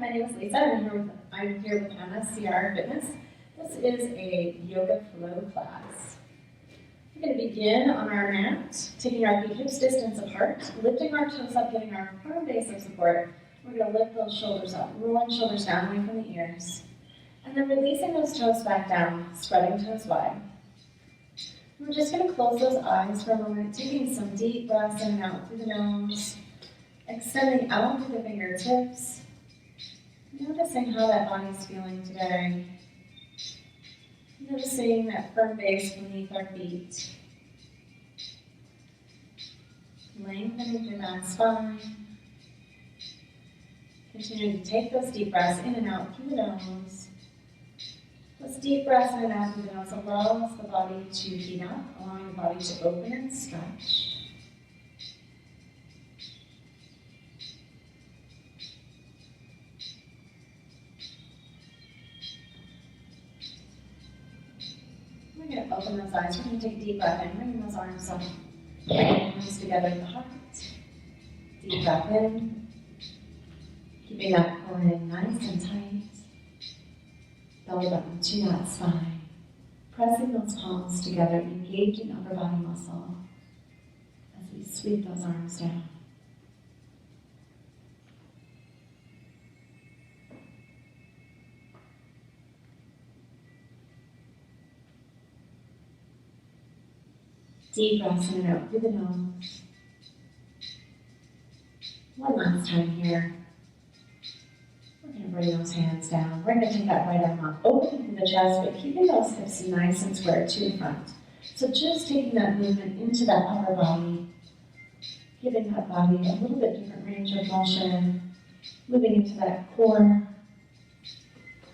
my name is Lisa, and I'm here with MSCR Fitness. This is a yoga flow class. We're going to begin on our mat, taking our feet hips distance apart, lifting our toes up, getting our firm base of support. We're going to lift those shoulders up, rolling shoulders down away from the ears, and then releasing those toes back down, spreading toes wide. We're just going to close those eyes for a moment, taking some deep breaths in and out through the nose, extending out through the fingertips. Noticing how that body's feeling today. Noticing that firm base beneath our feet. Lengthening through that spine. Continue to take those deep breaths in and out through the nose. Those deep breaths in and out through the nose allows the body to heat up, allowing the body to open and stretch. We're going to open those eyes. We're going to take a deep breath in, bringing those arms up. Bring the hands together at the heart. Deep breath in. Keeping that core in nice and tight. Belly button to that spine. Pressing those palms together, engaging upper body muscle as we sweep those arms down. Deep breaths in and out through the nose. One last time here. We're going to bring those hands down. We're going to take that right arm up, opening through the chest, but keeping those hips nice and square to the front. So just taking that movement into that upper body, giving that body a little bit different range of motion, moving into that core,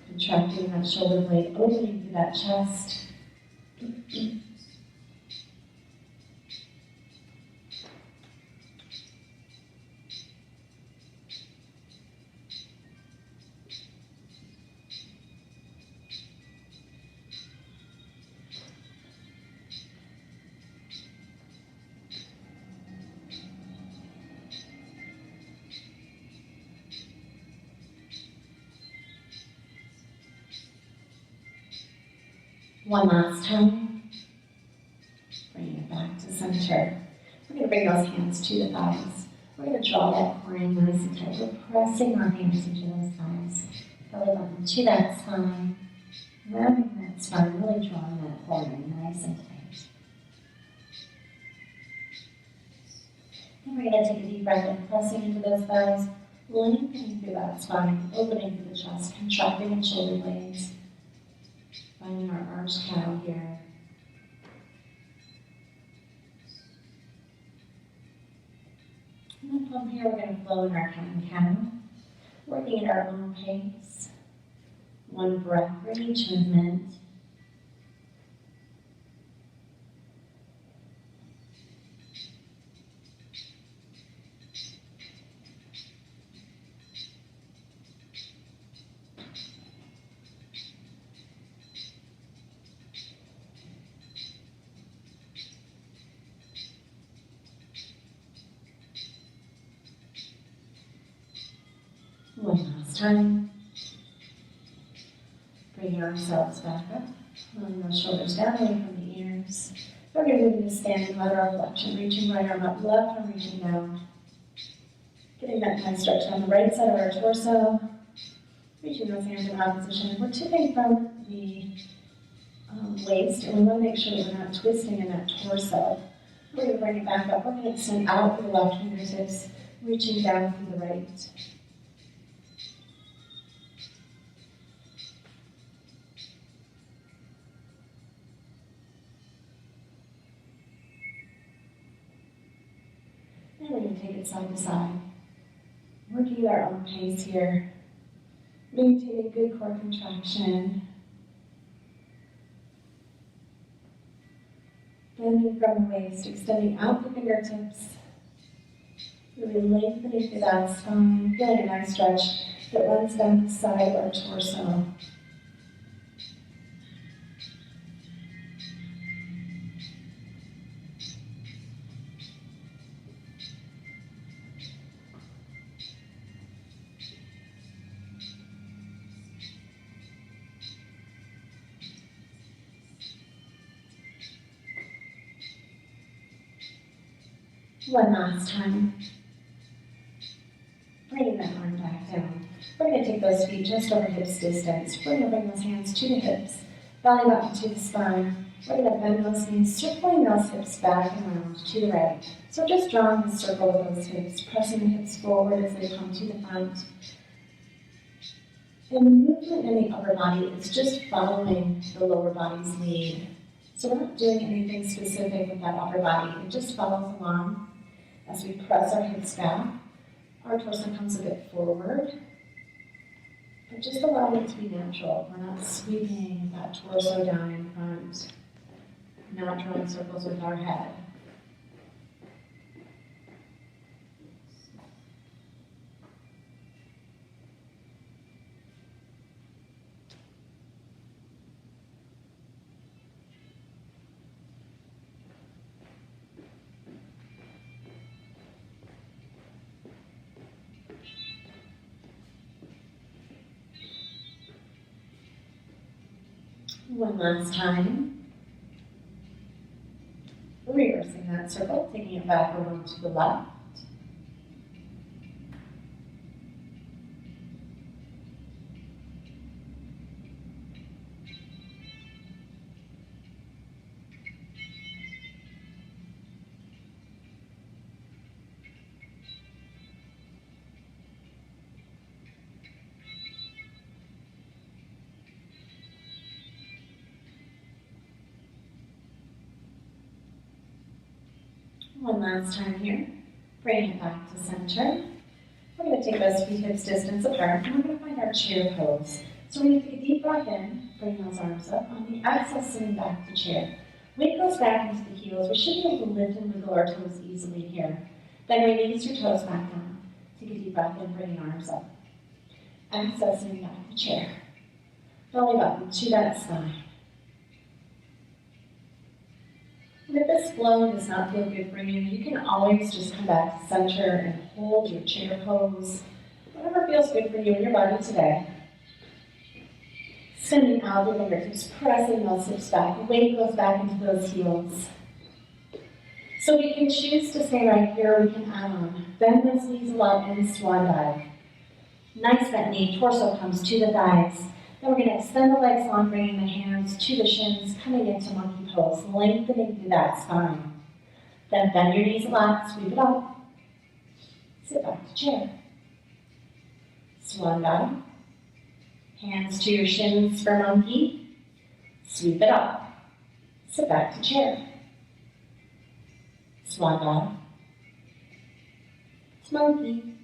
contracting that shoulder blade, opening through that chest. One last time. Bring it back to center. We're going to bring those hands to the thighs. We're going to draw that core in nice and tight. We're pressing our hands into those thighs. Belly button to that spine. Rounding that spine, really drawing that core in nice and tight. Then we're going to take a deep breath in, pressing into those thighs, lengthening through that spine, opening through the chest, contracting in shoulder blades. Finding our arms cow here. And then from here, we're going to flow in our cow, working at our own pace. One breath for each movement. One last time. Bringing ourselves back up, pulling those shoulders down away from the ears. We're going to move into standing lateral flexion, reaching right arm up, left arm reaching down. Getting that nice stretch down the right side of our torso. Reaching those hands in opposition. We're tipping from the waist, and we want to make sure that we're not twisting in that torso. We're going to bring it back up. We're going to extend out through the left fingertips, reaching down through the right. Then we're going to take it side to side. Working at our own pace here. Maintaining good core contraction. Bending from the waist, extending out the fingertips. Really lengthening through that spine. Feeling a nice stretch that runs down the side of our torso. One last time. Bringing that arm back down. We're going to take those feet just over hips distance. We're going to bring those hands to the hips, belly button to the spine. We're going to bend those knees, circling those hips back and around to the right. So just drawing a circle with those hips, pressing the hips forward as they come to the front. And the movement in the upper body is just following the lower body's lead. So we're not doing anything specific with that upper body. It just follows along as we press our hips back. Our torso comes a bit forward. But just allow it to be natural. We're not sweeping that torso down in front. Not drawing circles with our head. One last time. Reversing that circle, taking it back around to the left. One last time here. Bring it back to center. We're going to take those feet hips distance apart, and we're going to find our chair pose. So we're going to take a deep breath in, bring those arms up. On the exhale, sitting back to chair. Weight goes back into the heels. We should be able to lift and wiggle our toes easily here. Then release your toes back down. Take a deep breath in, bring your arms up. Exhale, sitting back to chair. Belly button to that spine. And if this flow does not feel good for you, you can always just come back to center and hold your chair pose. Whatever feels good for you in your body today. Sending out the fingertips, pressing those hips back. Weight goes back into those heels. So we can choose to stay right here, we can add on. Bend those knees a lot in swan dive. Nice bent knee, torso comes to the thighs. Then we're going to extend the legs long, bringing the hands to the shins, coming into monkey pose, lengthening through that spine. Then bend your knees a lot, sweep it up. Sit back to chair. Swan dive. Hands to your shins for monkey. Sweep it up. Sit back to chair. Swan dive. To monkey.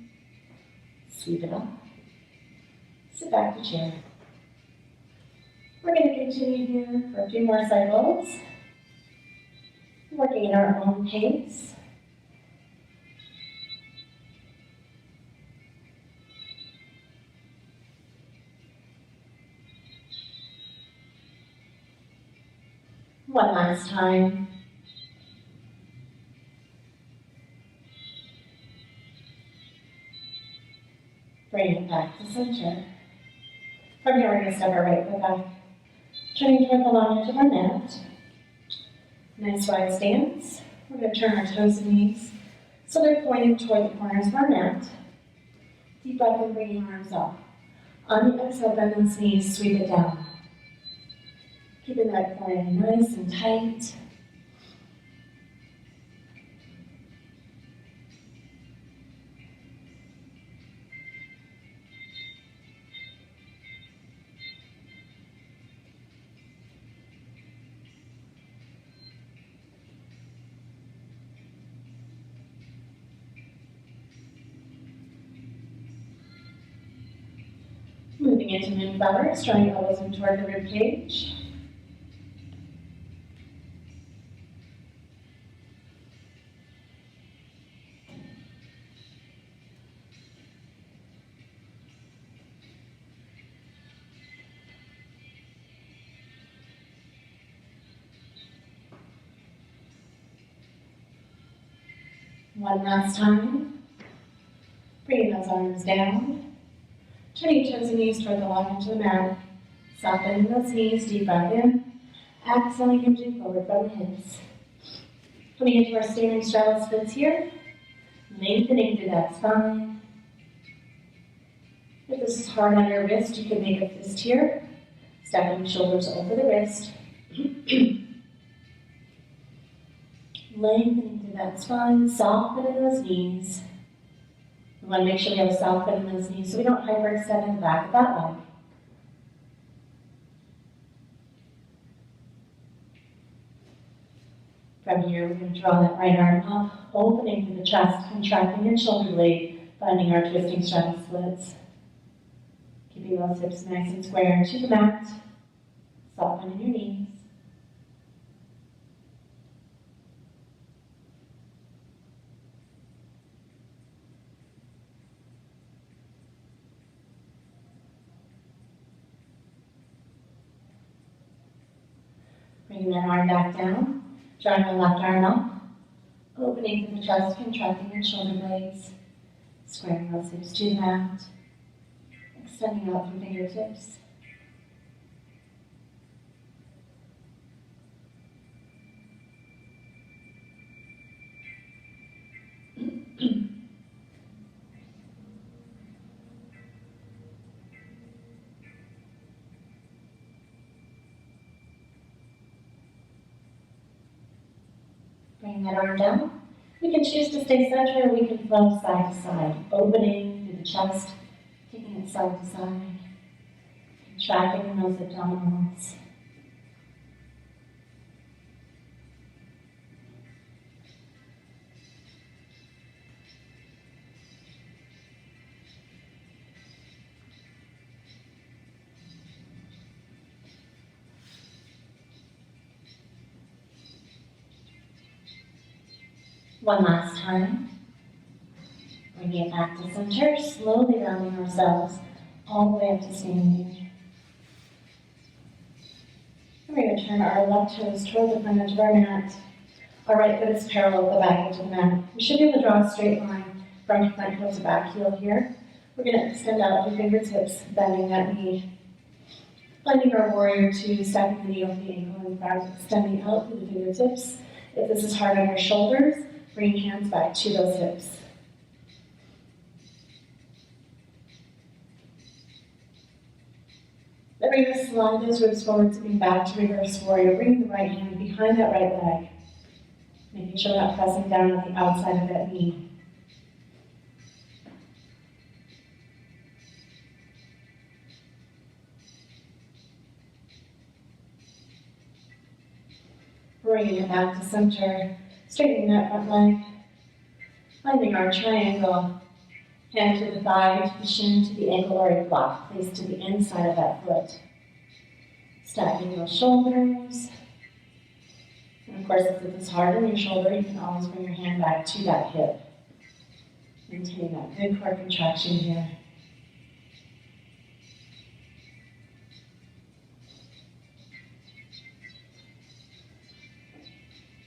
Sweep it up. Sit back to chair. We're going to continue here for a few more cycles, working at our own pace. One last time. Bring it back to center. From here, we're going to step our right foot back. Turning toward the long edge of our mat. Nice wide stance. We're going to turn our toes and knees so they're pointing toward the corners of our mat. Deep breath in, bringing arms up. On the exhale, bend those knees, sweep it down. Keeping that core nice and tight. Moving into moonflowers, drawing elbows in toward the rib cage. One last time. Bringing those arms down. Turning toes and knees toward the long edge of the mat. Softening those knees, deep breath in. Exhaling, hinging forward from the hips. Coming into our standing straddle splits here, lengthening through that spine. If this is hard on your wrist, you can make a fist here, stacking shoulders over the wrist. Lengthening through that spine, softening those knees. We want to make sure we have a soft bend in those knees so we don't hyperextend in the back of that leg. From here, we're going to draw that right arm up, opening through the chest, contracting your shoulder blade, finding our twisting straddle splits. Keeping those hips nice and square to the mat, softening your knees. Bringing that arm back down, drawing the left arm up, opening through the chest, contracting your shoulder blades, squaring those hips to the mat, extending out through fingertips. Bring that arm down. We can choose to stay centered or we can flow side to side, opening through the chest, taking it side to side, contracting those abdominals. One last time. Bringing it back to center, slowly rounding ourselves all the way up to standing. And we're going to turn our left toes toward the front edge of our mat. Our right foot is parallel with the back edge of the mat. We should be able to draw a straight line from front heel to back heel here. We're going to extend out the fingertips, bending that knee. Finding our warrior two, stacking the knee over the ankle in front, extending out through the fingertips. If this is hard on your shoulders, bring hands back to those hips. Then we're going to slide those ribs forward to bring back to reverse warrior. Bring the right hand behind that right leg. Making sure we're not pressing down on the outside of that knee. Bringing it back to center. Straightening that front leg. Finding our triangle. Hand to the thigh, to the shin, to the ankle or a block. Place to the inside of that foot. Stacking those shoulders. And of course, if it's hard on your shoulder, you can always bring your hand back to that hip. Maintaining that good core contraction here.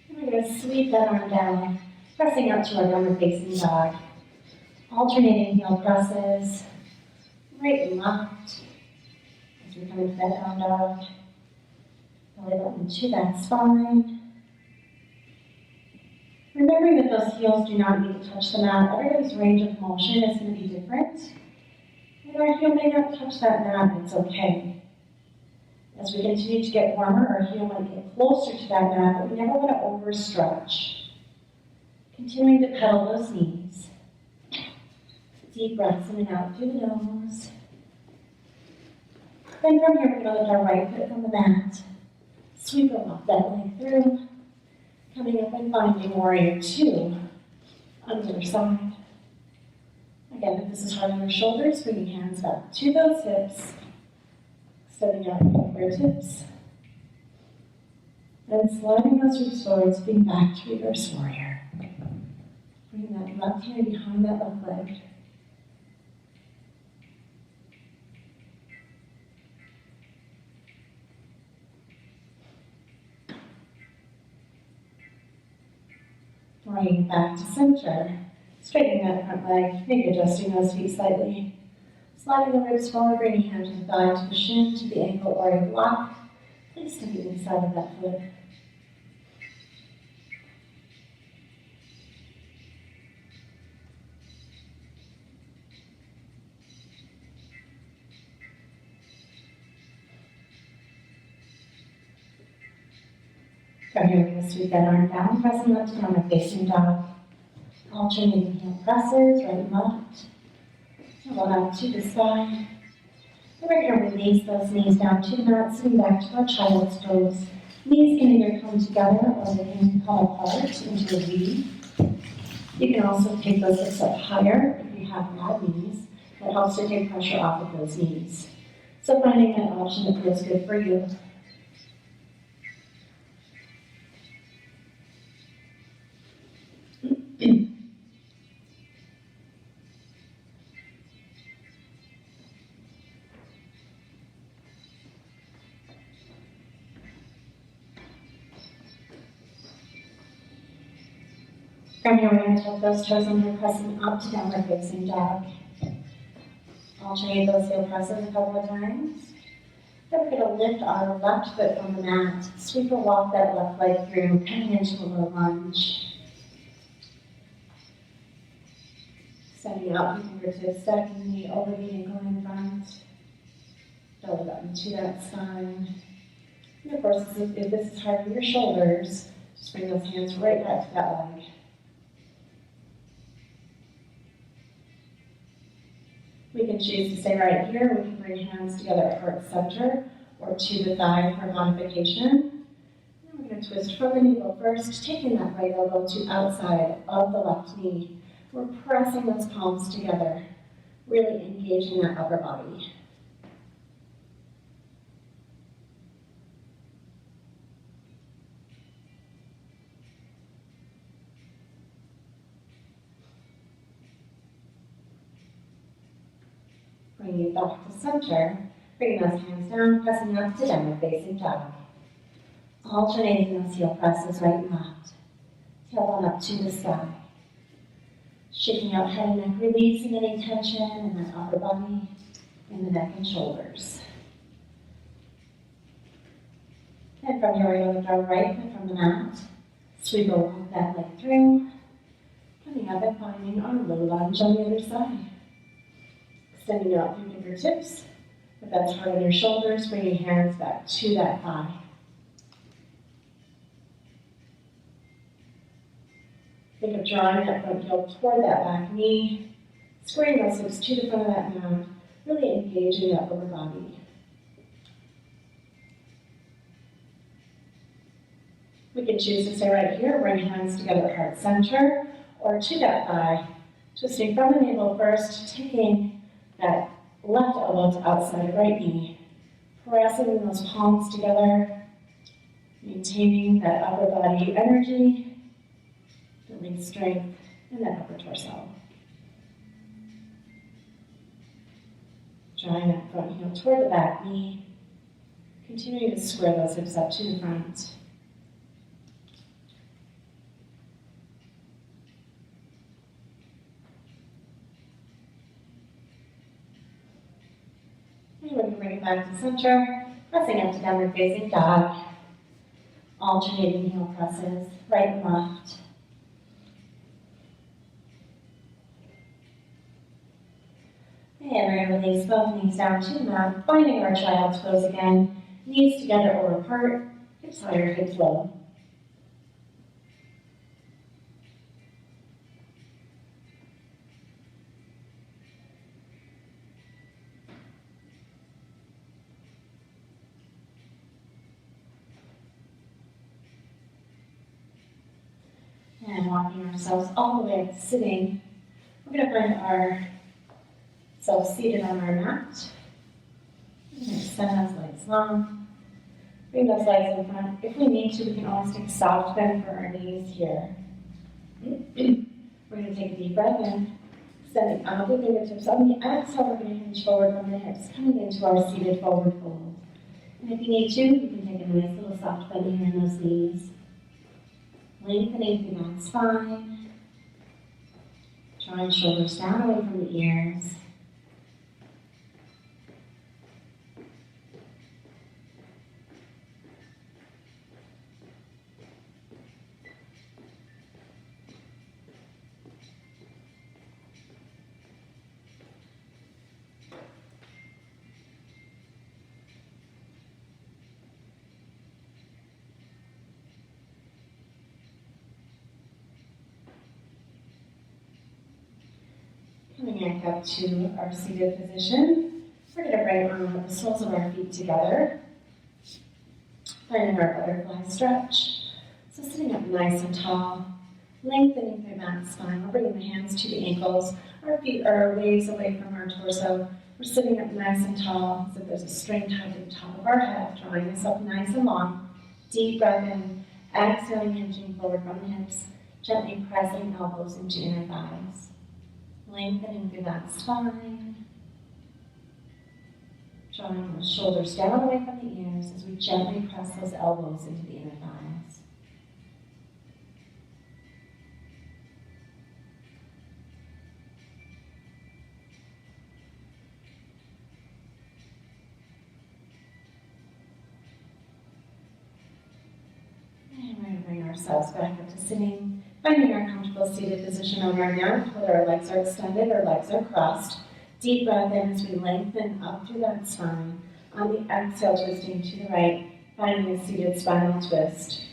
We're going to sweep that arm down, pressing up to our downward facing dog. Alternating heel presses, right and left, as we come into that down dog. Belly button to that spine. Remembering that those heels do not need to touch the mat. Everybody's range of motion is going to be different. And our heel may not touch that mat, it's okay. As we continue to get warmer, our heel might get closer to that mat, but we never want to overstretch. Continuing to pedal those knees. Deep breaths in and out through the nose. Then from here, we're going to lift our right foot from the mat. Sweep it off that leg through. Coming up and finding warrior two on the other side. Again, if this is hard on your shoulders, bring your hands back to those hips. Extending out your fingertips. And sliding those ribs forward, spin back to reverse warrior. Bring that left hand behind that left leg. Bringing it back to center. Straightening that front leg, maybe adjusting those feet slightly. Sliding the ribs forward, bringing hand to the thigh, to the shin, to the ankle or a block. Place to the inside of that foot. From here, we're going to sweep that arm down, pressing up to downward facing dog. Alternating heel presses, right and left. Roll out to the side. And we're going to release those knees down to the mat, sitting back to our child's pose. Knees can either come together or they can come apart into a V. You can also take those hips up higher if you have bad knees. That helps to take pressure off of those knees. So finding an option that feels good for you. From here, we're going to tuck those toes under, pressing up to downward facing dog. Alternate those heel presses a couple of times. Then we're going to lift our left foot from the mat, sweep or walk that left leg through, coming into a low lunge. Sending out the fingertips, stacking the knee over the ankle in front. Build up into that spine. And of course, if this is hard for your shoulders, just bring those hands right back to that leg. We can choose to stay right here. We can bring hands together at heart center or to the thigh for modification. And we're going to twist from the navel first, taking that right elbow to outside of the left knee. We're pressing those palms together, really engaging that upper body. Bringing it back to center, bringing those hands down, pressing up to downward facing dog. Alternating those heel presses right and left. Tailbone up to the sky. Shaking out head and neck, releasing any tension in that upper body, in the neck and shoulders. And from here, we're going to lift our right foot from the mat. Sweep or walk that leg through. Coming up and finding our low lunge on the other side. Extending out through fingertips. If that's hard on your shoulders, bring your hands back to that thigh. Think of drawing that front heel toward that back knee, squaring those hips to the front of that mat, really engaging that lower body. We can choose to stay right here, bring hands together at heart center, or to that thigh, twisting from the navel first, taking that left elbow to outside right knee, pressing those palms together, maintaining that upper body energy, building strength in that upper torso. Drawing that front heel toward the back knee, continuing to square those hips up to the front. And we're going to bring it back to center, pressing up to downward facing dog. Alternating heel presses, right and left. And we're going to release both knees down to the mat, finding our child's pose again. Knees together or apart, hips higher, hips low. And walking ourselves all the way up to sitting, we're going to find ourselves seated on our mat. We're going to extend those legs long. Bring those legs in front. If we need to, we can always take a soft bend for our knees here. We're going to take a deep breath in, extending out the fingertips. On the exhale, we're going to hinge forward from the hips, coming into our seated forward fold. And if you need to, you can take a nice little soft bend here in those knees. Lengthening through that spine. Drawing shoulders down away from the ears. Coming back up to our seated position, we're going to bring the soles of our feet together, finding our butterfly stretch. So sitting up nice and tall, lengthening through that spine. We're bringing the hands to the ankles. Our feet are ways away from our torso. We're sitting up nice and tall, as if there's a string tied to the top of our head, drawing us up nice and long. Deep breath in, exhaling, hinging forward from the hips, gently pressing elbows into inner thighs. Lengthening through that spine. Drawing the shoulders down away from the ears as we gently press those elbows into the inner thighs. And we're going to bring ourselves back up to sitting, finding our comfortable seated position on our mat, whether our legs are extended or legs are crossed. Deep breath in as we lengthen up through that spine. On the exhale, twisting to the right, finding a seated spinal twist.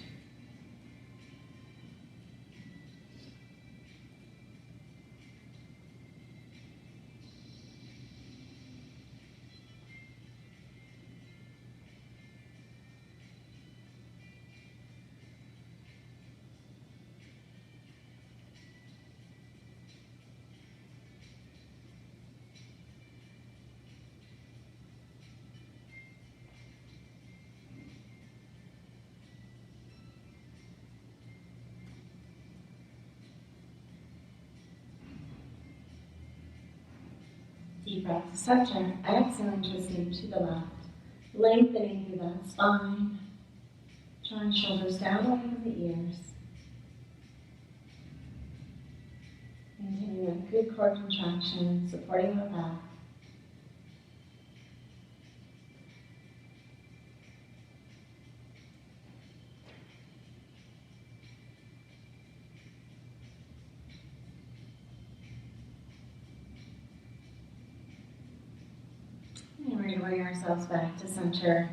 Deep breath to center, exhaling, twisting to the left, lengthening through that spine, drawing shoulders down away from the ears. Maintaining a good core contraction, supporting the back. And we're going to bring ourselves back to center.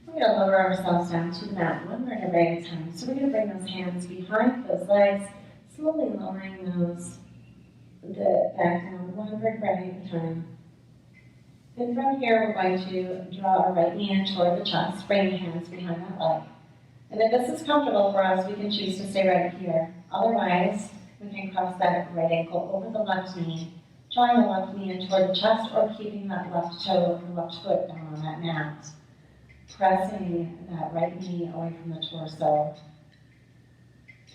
We're going to lower ourselves down to the mat one vertebrae at a time. So we're going to bring those hands behind those legs, slowly lowering those back down one vertebrae at a time. Then from here, we're going to draw our right knee in toward the chest, bring the hands behind that leg. And if this is comfortable for us, we can choose to stay right here. Otherwise, we can cross that right ankle over the left knee, drawing the left knee in toward the chest or keeping that left toe or left foot down on that mat. Pressing that right knee away from the torso.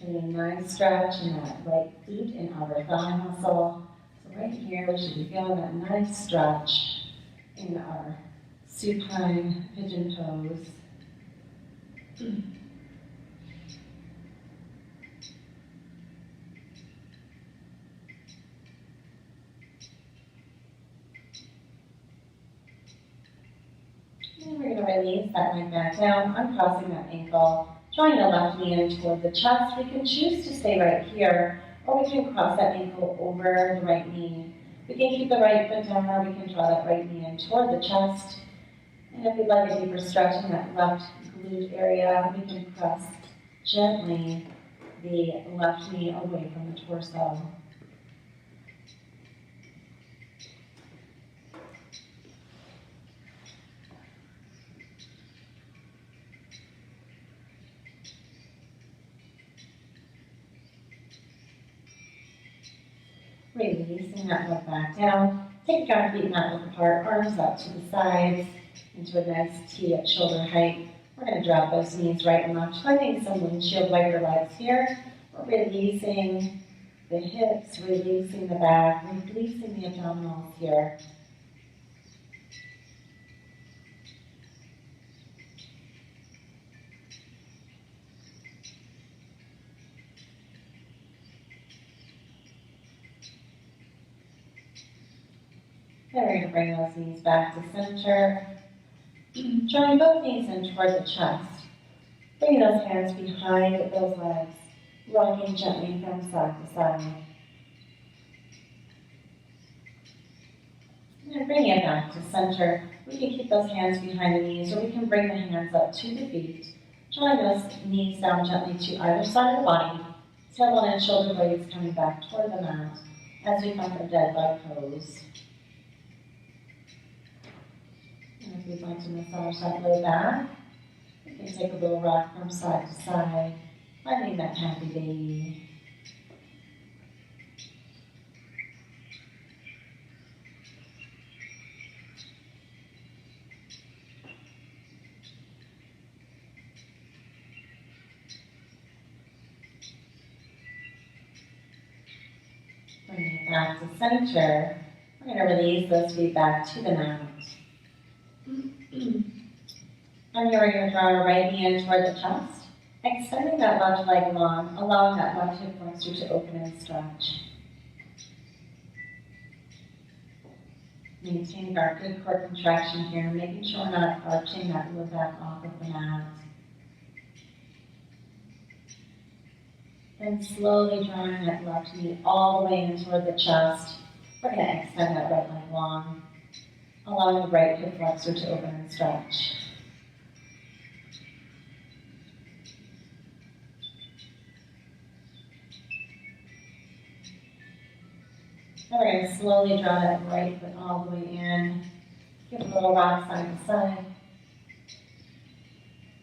Getting a nice stretch in that right glute and outer thigh muscle. So right here, we should be feeling that nice stretch in our supine pigeon pose. And we're going to release that leg back down, uncrossing that ankle, drawing the left knee in toward the chest. We can choose to stay right here, or we can cross that ankle over the right knee. We can keep the right foot down, or we can draw that right knee in toward the chest. And if we'd like a deeper stretch in that left glute area, we can press gently the left knee away from the torso. Releasing that leg back down. Take our feet not look apart, arms up to the sides, into a nice T at shoulder height. We're going to drop those knees right and left, finding some windshield wiper legs here. We're releasing the hips, releasing the back, releasing the abdominals here. Then we're going to bring those knees back to center. Drawing both knees in toward the chest. Bringing those hands behind those legs, rocking gently from side to side. And then bring it back to center. We can keep those hands behind the knees, or we can bring the hands up to the feet. Drawing those knees down gently to either side of the body. Tailbone and shoulder blades coming back toward the mat. as we find our dead bug pose. And if we'd like to massage that low back, we can take a little rock from side to side, finding that happy baby. Bringing it back to center, we're going to release those feet back to the mat. And here we're going to draw our right hand toward the chest, extending that left leg long, allowing that left hip flexor to open and stretch. Maintaining our good core contraction here, making sure we're not arching that low back off of the mat. Then slowly drawing that left knee all the way in toward the chest. We're going to extend that right leg long, allowing the right hip flexor to open and stretch. Then we're going to slowly draw that right foot all the way in. Give a little rock side to side.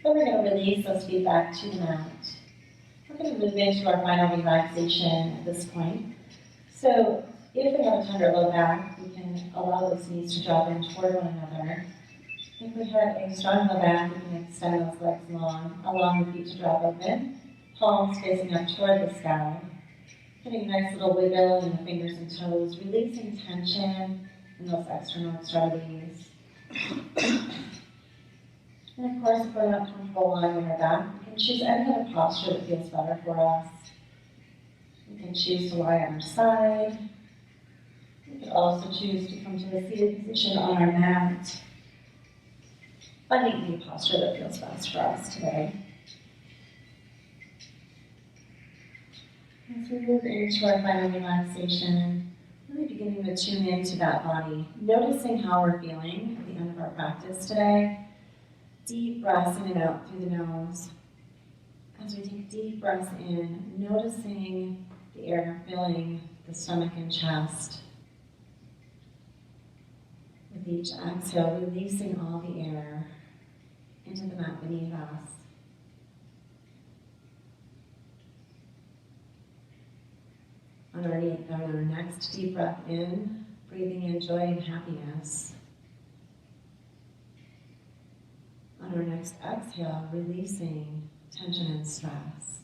Then we're going to release those feet back to the mat. We're going to move into our final relaxation at this point. So if we have a tender low back, we can allow those knees to drop in toward one another. If we have a strong low back, we can extend those legs long, allowing the feet to drop open, palms facing up toward the sky. Getting a nice little wiggle in the fingers and toes, releasing tension in those external extremities. And of course, if we're not comfortable lying on our back, we can choose any other posture that feels better for us. We can choose to lie on our side. We could also choose to come to a seated position on our mat. Finding any posture that feels best for us today. As we move into our final relaxation, really beginning to tune into that body, noticing how we're feeling at the end of our practice today. Deep breaths in and out through the nose. As we take deep breaths in, noticing the air filling the stomach and chest. With each exhale, releasing all the air into the mat beneath us. On our next deep breath in, breathing in joy and happiness. On our next exhale, releasing tension and stress.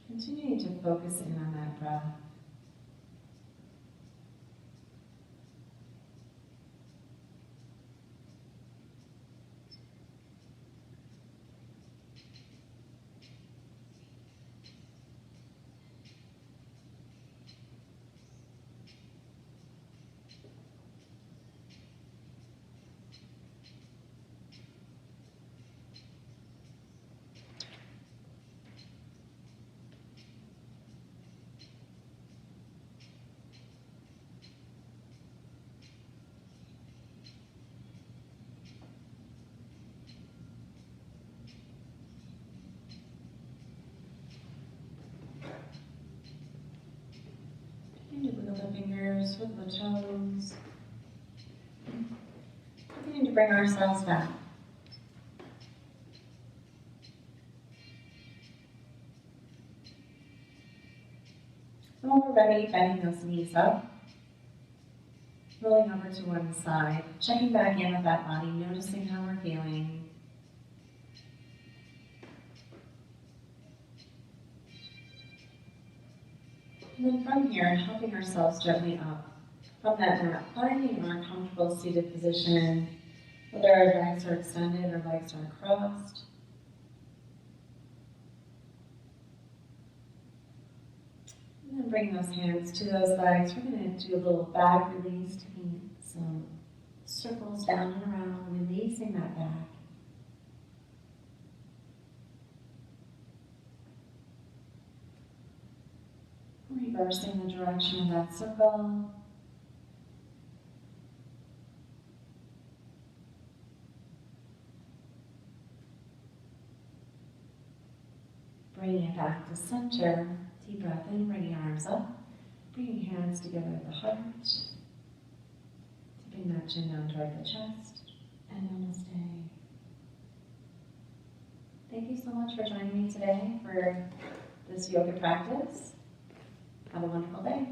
Continuing to focus in on that breath. Wiggle the fingers, wiggle the toes. Beginning to bring ourselves back. And when we're ready, bending those knees up, rolling over to one side, checking back in with that body, noticing how we're feeling. And then from here, helping ourselves gently up from that mat, finding our comfortable seated position, whether our legs are extended or legs are crossed. And then bring those hands to those legs. We're going to do a little back release, taking some circles down and around, releasing that back. Reversing the direction of that circle. Bringing it back to center. Deep breath in, bringing arms up. Bringing hands together at the heart. Tipping that chin down toward the chest. And namaste. Thank you so much for joining me today for this yoga practice. Have a wonderful day.